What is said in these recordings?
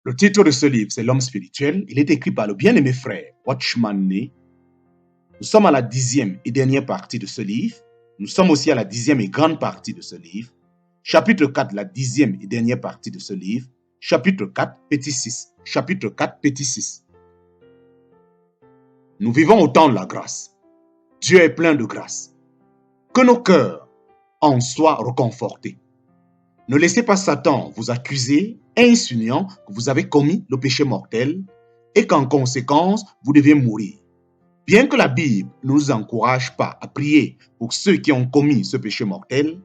Le titre de ce livre, c'est L'homme spirituel. Il est écrit par le bien-aimé frère Watchman Nee. Nous sommes à la 10e et dernière partie de ce livre. Nous sommes aussi à la 10e et grande partie de ce livre. Chapitre 4, la 10e et dernière partie de ce livre. Chapitre 4, petit 6. Chapitre 4, petit 6. Nous vivons au temps de la grâce. Dieu est plein de grâce. Que nos cœurs en soient reconfortés. Ne laissez pas Satan vous accuser, insinuant que vous avez commis le péché mortel et qu'en conséquence, vous devez mourir. Bien que la Bible ne nous encourage pas à prier pour ceux qui ont commis ce péché mortel,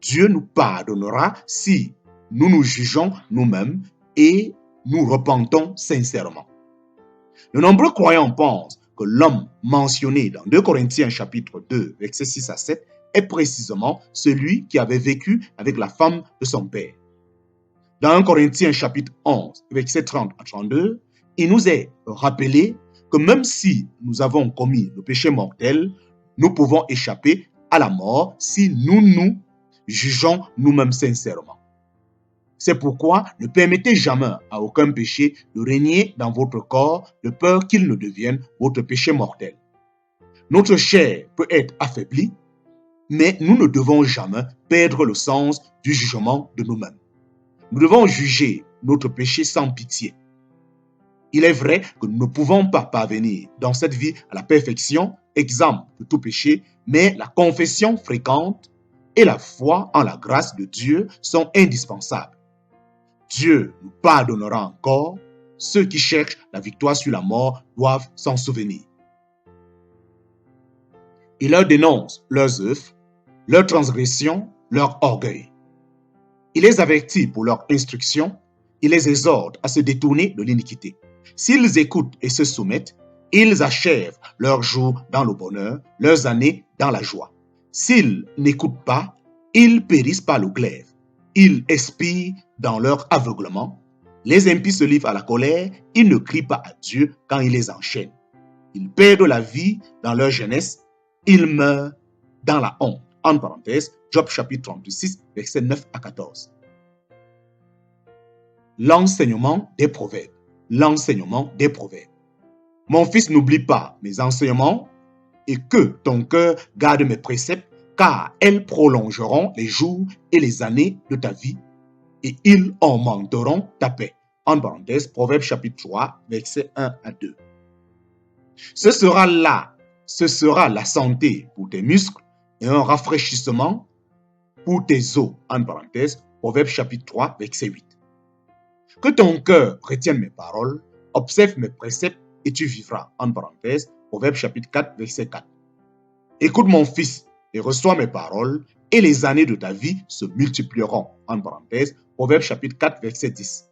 Dieu nous pardonnera si nous nous jugeons nous-mêmes et nous repentons sincèrement. De nombreux croyants pensent que l'homme mentionné dans 2 Corinthiens chapitre 2, versets 6 à 7, est précisément celui qui avait vécu avec la femme de son père. Dans 1 Corinthiens chapitre 11, versets 30 à 32, il nous est rappelé que même si nous avons commis le péché mortel, nous pouvons échapper à la mort si nous nous jugeons nous-mêmes sincèrement. C'est pourquoi ne permettez jamais à aucun péché de régner dans votre corps de peur qu'il ne devienne votre péché mortel. Notre chair peut être affaiblie, mais nous ne devons jamais perdre le sens du jugement de nous-mêmes. Nous devons juger notre péché sans pitié. Il est vrai que nous ne pouvons pas parvenir dans cette vie à la perfection, exempt de tout péché, mais la confession fréquente et la foi en la grâce de Dieu sont indispensables. Dieu nous pardonnera encore. Ceux qui cherchent la victoire sur la mort doivent s'en souvenir. Il leur dénonce leurs œuvres, leurs transgressions, leur orgueil. Il les avertit pour leur instruction. Il les exhorte à se détourner de l'iniquité. S'ils écoutent et se soumettent, ils achèvent leurs jours dans le bonheur, leurs années dans la joie. S'ils n'écoutent pas, ils périssent par le glaive. Ils expirent dans leur aveuglement. Les impies se livrent à la colère. Ils ne crient pas à Dieu quand il les enchaîne. Ils perdent la vie dans leur jeunesse. Ils meurent dans la honte. En parenthèse, Job chapitre 36, versets 9 à 14. L'enseignement des proverbes. L'enseignement des proverbes. Mon fils, n'oublie pas mes enseignements et que ton cœur garde mes préceptes, car elles prolongeront les jours et les années de ta vie et ils augmenteront ta paix. En parenthèse, Proverbe chapitre 3, versets 1 à 2. Ce sera la santé pour tes muscles et un rafraîchissement pour tes os. En parenthèse, Proverbe chapitre 3, verset 8. Que ton cœur retienne mes paroles, observe mes préceptes et tu vivras. En parenthèse, Proverbe chapitre 4, verset 4. Écoute mon fils et reçois mes paroles et les années de ta vie se multiplieront. En parenthèse, Proverbe chapitre 4, verset 10.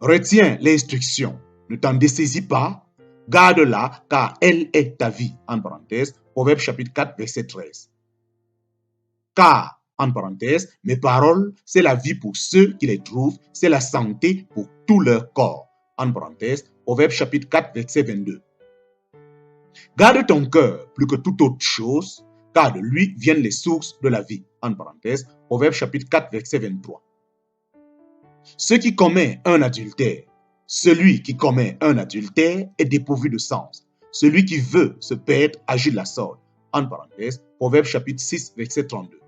Retiens l'instruction, ne t'en dessaisis pas, garde-la car elle est ta vie. En parenthèse, Proverbe chapitre 4, verset 13. Car, en parenthèse, mes paroles, c'est la vie pour ceux qui les trouvent, c'est la santé pour tout leur corps. En parenthèse, Proverbe chapitre 4, verset 22. Garde ton cœur plus que toute autre chose, car de lui viennent les sources de la vie. En parenthèse, Proverbe chapitre 4, verset 23. Celui qui commet un adultère est dépourvu de sens. Celui qui veut se perdre agit de la sorte. En parenthèse, Proverbe chapitre 6, verset 32.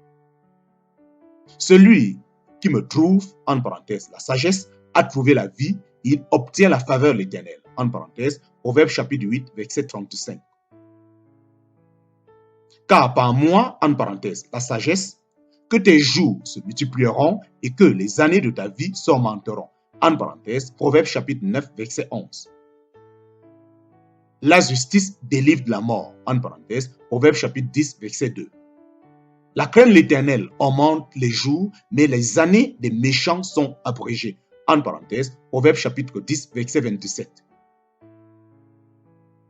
Celui qui me trouve, en parenthèse, la sagesse, a trouvé la vie, il obtient la faveur de l'Éternel. En parenthèse, Proverbe chapitre 8, verset 35. Car par moi, en parenthèse, la sagesse, que tes jours se multiplieront et que les années de ta vie s'augmenteront. En parenthèse, Proverbe chapitre 9, verset 11. La justice délivre de la mort. En parenthèse, Proverbe chapitre 10, verset 2. La crainte de l'Éternel augmente les jours, mais les années des méchants sont abrégées. En parenthèse, Proverbe chapitre 10, verset 27.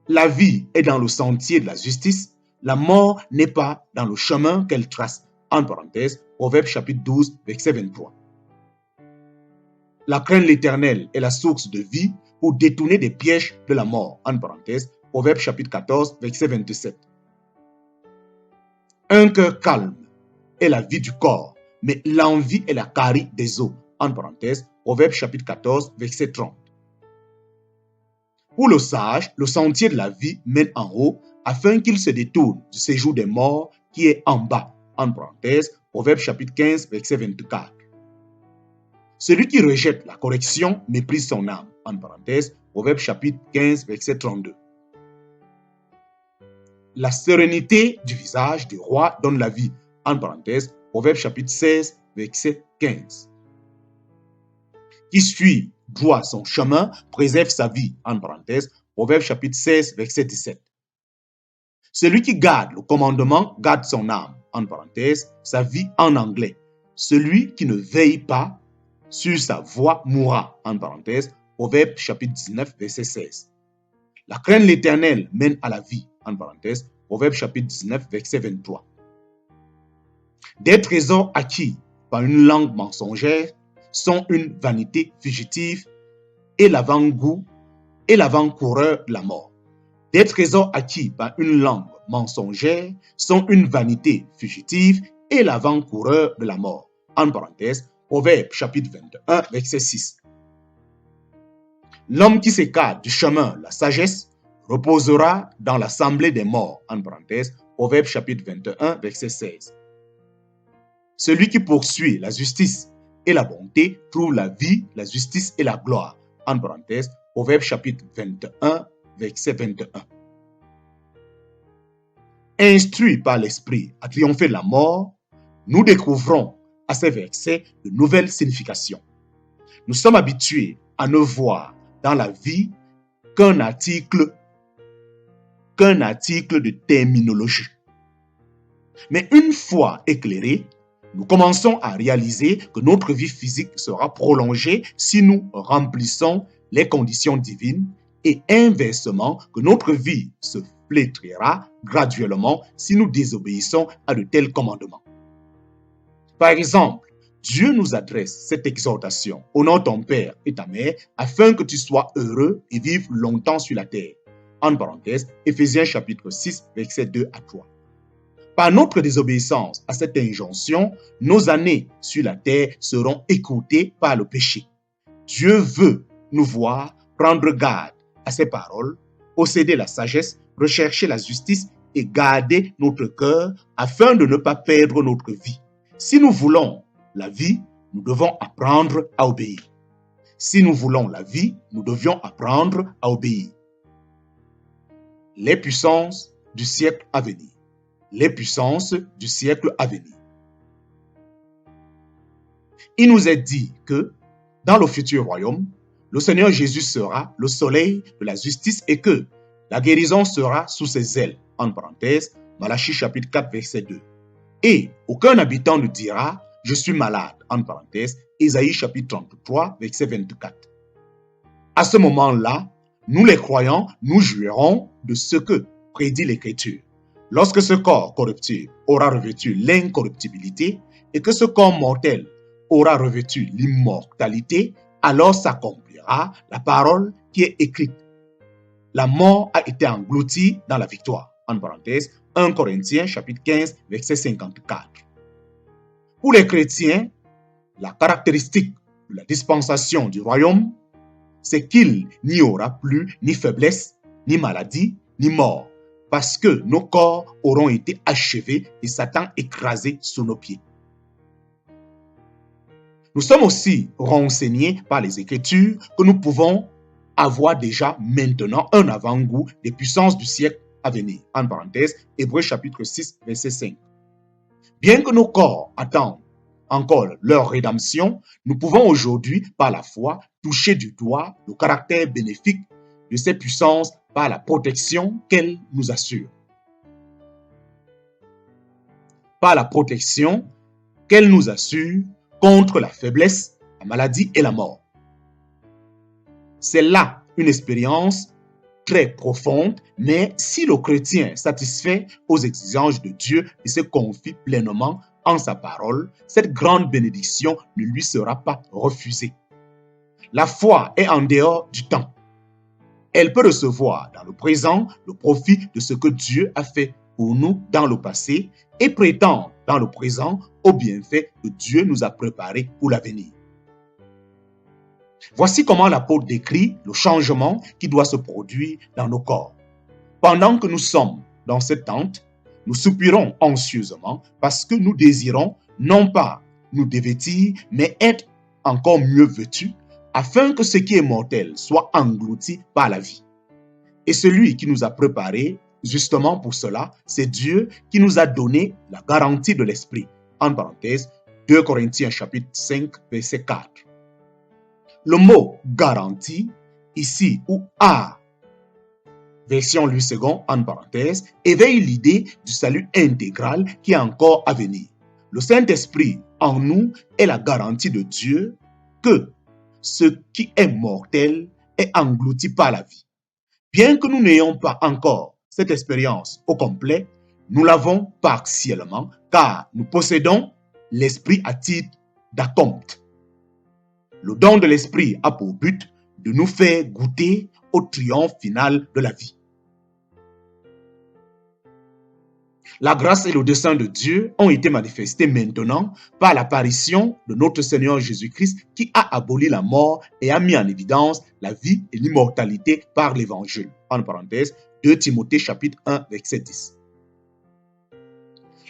La vie est dans le sentier de la justice, la mort n'est pas dans le chemin qu'elle trace. En parenthèse, Proverbe chapitre 12, verset 23. La crainte de l'Éternel est la source de vie pour détourner des pièges de la mort. En parenthèse, Proverbe chapitre 14, verset 27. Un cœur calme est la vie du corps, mais l'envie est la carie des os. en parenthèse, Proverbe chapitre 14, verset 30. Pour le sage, le sentier de la vie mène en haut afin qu'il se détourne du séjour des morts qui est en bas, en parenthèse, Proverbe chapitre 15, verset 24. Celui qui rejette la correction méprise son âme, en parenthèse, Proverbe chapitre 15, verset 32. La sérénité du visage du roi donne la vie, en parenthèse, Proverbe chapitre 16, verset 15. Qui suit droit son chemin préserve sa vie, en parenthèse, Proverbe chapitre 16, verset 17. Celui qui garde le commandement garde son âme, en parenthèse, sa vie en anglais. Celui qui ne veille pas sur sa voie mourra, en parenthèse, Proverbe chapitre 19, verset 16. La crainte de l'Éternel mène à la vie, en parenthèse, Proverbe chapitre 19, verset 23. Des trésors acquis par une langue mensongère sont une vanité fugitive et l'avant-goût et l'avant-coureur de la mort. Des trésors acquis par une langue mensongère sont une vanité fugitive et l'avant-coureur de la mort. En parenthèse, Proverbe chapitre 21, verset 6. L'homme qui s'écarte du chemin de la sagesse reposera dans l'assemblée des morts. En parenthèse, Proverbe chapitre 21, verset 16. Celui qui poursuit la justice et la bonté trouve la vie, la justice et la gloire. En parenthèse, Proverbe chapitre 21, verset 21. Instruits par l'esprit à triompher de la mort, nous découvrons à ces versets de nouvelles significations. Nous sommes habitués à ne voir dans la vie qu'un article de terminologie. Mais une fois éclairés, nous commençons à réaliser que notre vie physique sera prolongée si nous remplissons les conditions divines et inversement que notre vie se flétrira graduellement si nous désobéissons à de tels commandements. Par exemple, Dieu nous adresse cette exhortation: honore ton père et ta mère afin que tu sois heureux et vives longtemps sur la terre. En parenthèse, Éphésiens chapitre 6, versets 2 à 3. Par notre désobéissance à cette injonction, nos années sur la terre seront écourtées par le péché. Dieu veut nous voir prendre garde à ses paroles, posséder la sagesse, rechercher la justice et garder notre cœur afin de ne pas perdre notre vie. Si nous voulons la vie, nous devons apprendre à obéir. Si nous voulons la vie, nous devions apprendre à obéir. Les puissances du siècle à venir. Les puissances du siècle à venir. Il nous est dit que dans le futur royaume, le Seigneur Jésus sera le soleil de la justice et que la guérison sera sous ses ailes. En parenthèse, Malachie chapitre 4, verset 2. Et aucun habitant ne dira « Je suis malade » en parenthèse, Ésaïe chapitre 33, verset 24. À ce moment-là, nous les croyants, nous jouirons de ce que prédit l'Écriture. Lorsque ce corps corruptible aura revêtu l'incorruptibilité et que ce corps mortel aura revêtu l'immortalité, alors s'accomplira la parole qui est écrite. La mort a été engloutie dans la victoire. En parenthèse, 1 Corinthiens chapitre 15, verset 54. Pour les chrétiens, la caractéristique de la dispensation du royaume, c'est qu'il n'y aura plus ni faiblesse, ni maladie, ni mort, parce que nos corps auront été achevés et Satan écrasé sous nos pieds. Nous sommes aussi renseignés par les Écritures que nous pouvons avoir déjà maintenant un avant-goût des puissances du siècle à venir. En parenthèse, Hébreux chapitre 6, verset 5. Bien que nos corps attendent encore leur rédemption, nous pouvons aujourd'hui, par la foi, toucher du doigt le caractère bénéfique de ces puissances par la protection qu'elles nous assurent. Par la protection qu'elles nous assurent contre la faiblesse, la maladie et la mort. C'est là une expérience très profonde, mais si le chrétien satisfait aux exigences de Dieu et se confie pleinement en sa parole, cette grande bénédiction ne lui sera pas refusée. La foi est en dehors du temps. Elle peut recevoir dans le présent le profit de ce que Dieu a fait pour nous dans le passé et prétendre dans le présent aux bienfaits que Dieu nous a préparés pour l'avenir. Voici comment l'apôtre décrit le changement qui doit se produire dans nos corps. Pendant que nous sommes dans cette tente, nous soupirons anxieusement parce que nous désirons non pas nous dévêtir, mais être encore mieux vêtus, afin que ce qui est mortel soit englouti par la vie. Et celui qui nous a préparés justement pour cela, c'est Dieu qui nous a donné la garantie de l'Esprit. En parenthèse, 2 Corinthiens chapitre 5, verset 4. Le mot garantie, ici, ou a, version Louis II, en parenthèse, éveille l'idée du salut intégral qui est encore à venir. Le Saint-Esprit en nous est la garantie de Dieu que ce qui est mortel est englouti par la vie. Bien que nous n'ayons pas encore cette expérience au complet, nous l'avons partiellement car nous possédons l'Esprit à titre d'acompte. Le don de l'Esprit a pour but de nous faire goûter au triomphe final de la vie. La grâce et le dessein de Dieu ont été manifestés maintenant par l'apparition de notre Seigneur Jésus-Christ qui a aboli la mort et a mis en évidence la vie et l'immortalité par l'Évangile. En parenthèse, 2 Timothée chapitre 1, verset 10.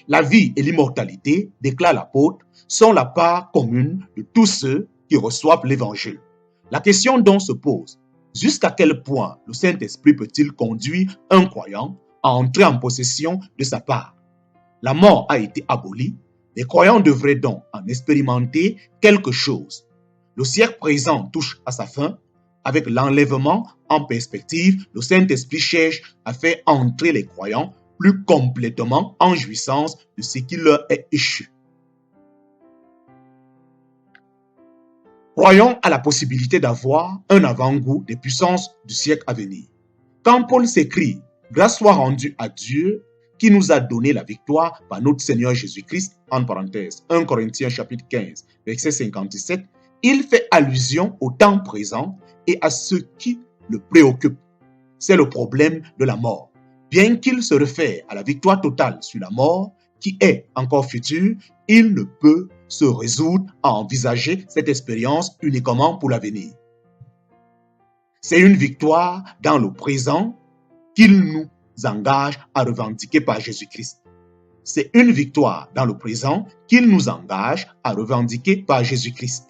La vie et l'immortalité, déclare l'apôtre, sont la part commune de tous ceux qui reçoivent l'Évangile. La question donc se pose, jusqu'à quel point le Saint-Esprit peut-il conduire un croyant à entrer en possession de sa part? La mort a été abolie, les croyants devraient donc en expérimenter quelque chose. Le siècle présent touche à sa fin. Avec l'enlèvement en perspective, le Saint-Esprit cherche à faire entrer les croyants plus complètement en jouissance de ce qui leur est échu. Croyons à la possibilité d'avoir un avant-goût des puissances du siècle à venir. Quand Paul s'écrit « Grâce soit rendue à Dieu qui nous a donné la victoire par notre Seigneur Jésus-Christ » en parenthèse, 1 Corinthiens chapitre 15, verset 57, il fait allusion au temps présent et à ce qui le préoccupe. C'est le problème de la mort. Bien qu'il se réfère à la victoire totale sur la mort, qui est encore future, il ne peut se résoudre à envisager cette expérience uniquement pour l'avenir. C'est une victoire dans le présent qu'il nous engage à revendiquer par Jésus-Christ. C'est une victoire dans le présent qu'il nous engage à revendiquer par Jésus-Christ.